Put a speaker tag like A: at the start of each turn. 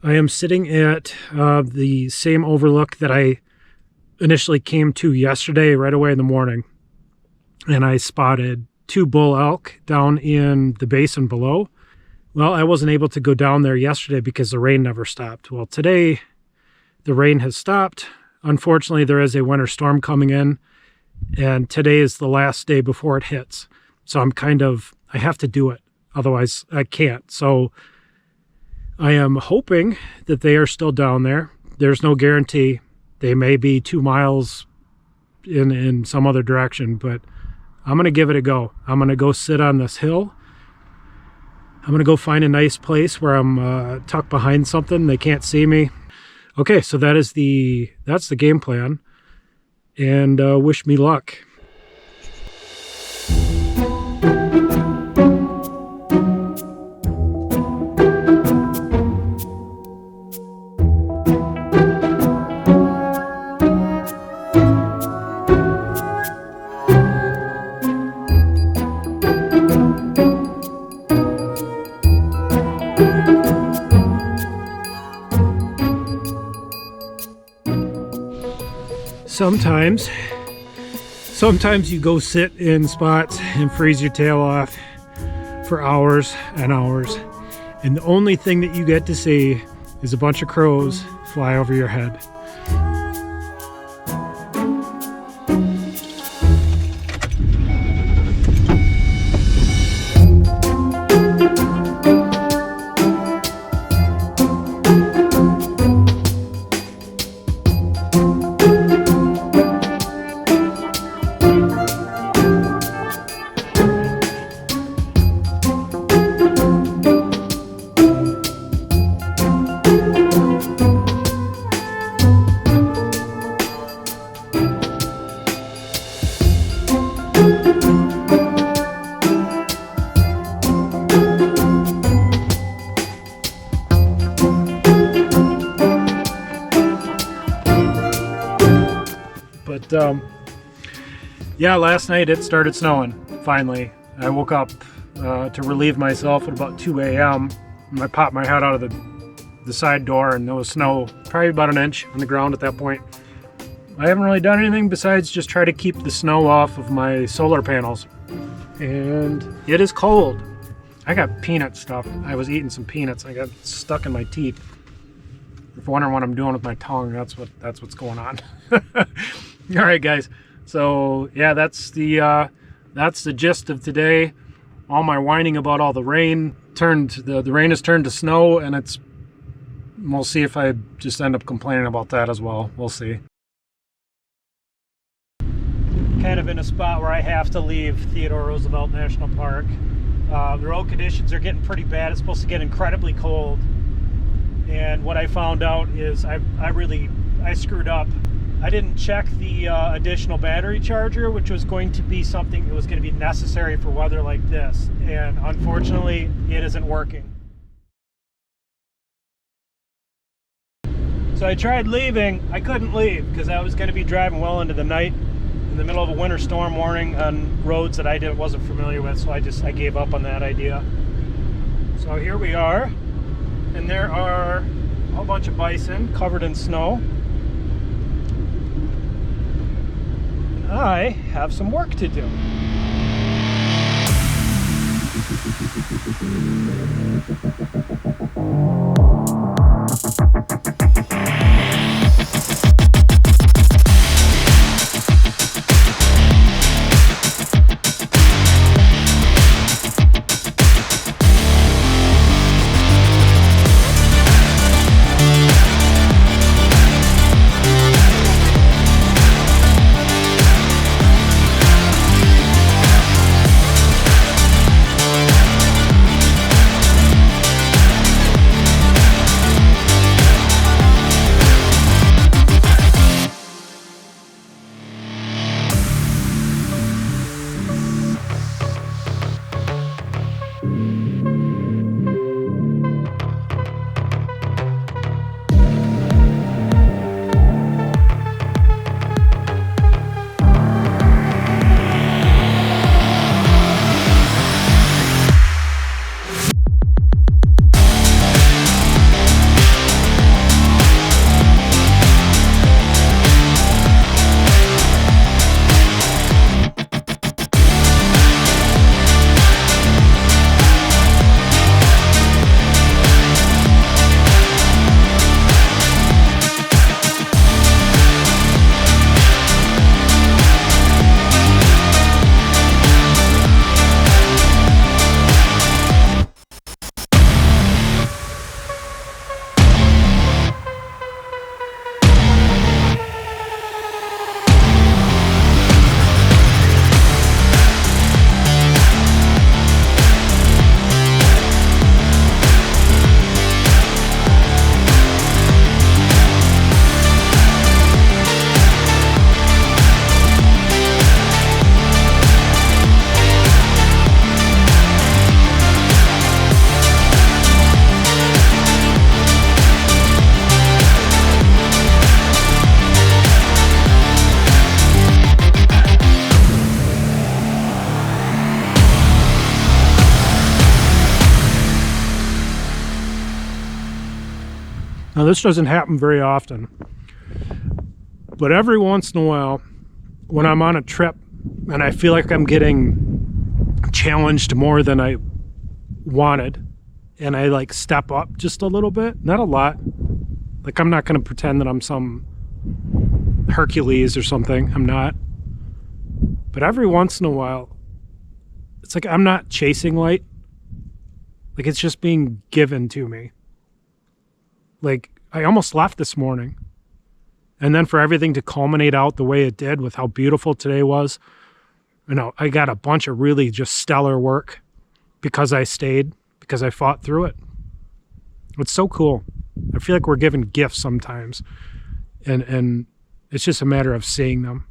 A: I am sitting at the same overlook that I initially came to yesterday right away in the morning. And I spotted 2 bull elk down in the basin below. Well, I wasn't able to go down there yesterday because the rain never stopped. Well, today the rain has stopped. Unfortunately, there is a winter storm coming in, and today is the last day before it hits. So I have to do it. Otherwise, I can't. So I am hoping that they are still down there. There's no guarantee. They may be 2 miles in some other direction, but I'm going to give it a go. I'm going to go sit on this hill. I'm going to go find a nice place where I'm tucked behind something. They can't see me. Okay, so that's the game plan. And wish me luck. Sometimes you go sit in spots and freeze your tail off for hours and hours, and the only thing that you get to see is a bunch of crows fly over your head. Yeah, last night it started snowing, finally. I woke up to relieve myself at about 2 a.m. I popped my head out of the side door and there was snow, probably about an inch on the ground at that point. I haven't really done anything besides just try to keep the snow off of my solar panels. And it is cold. I got peanut stuff. I was eating some peanuts. I got stuck in my teeth. If you're wondering what I'm doing with my tongue, that's what's going on. All right, guys. So yeah, that's the gist of today. All my whining about all the rain the rain has turned to snow, and we'll see if I just end up complaining about that as well. We'll see. Kind of in a spot where I have to leave Theodore Roosevelt National Park. The road conditions are getting pretty bad. It's supposed to get incredibly cold. And what I found out is I screwed up. I didn't check the additional battery charger, which was going to be something that was going to be necessary for weather like this. And unfortunately, it isn't working. So I tried leaving. I couldn't leave because I was going to be driving well into the night in the middle of a winter storm warning on roads that I wasn't familiar with. So I gave up on that idea. So here we are. And there are a whole bunch of bison covered in snow. I have some work to do. Now, this doesn't happen very often, but every once in a while, when I'm on a trip and I feel like I'm getting challenged more than I wanted, and I like step up just a little bit, not a lot. Like, I'm not going to pretend that I'm some Hercules or something. I'm not. But every once in a while, it's like I'm not chasing light. Like, it's just being given to me. Like, I almost left this morning. And then for everything to culminate out the way it did with how beautiful today was, you know, I got a bunch of really just stellar work because I stayed, because I fought through it. It's so cool. I feel like we're given gifts sometimes. And it's just a matter of seeing them.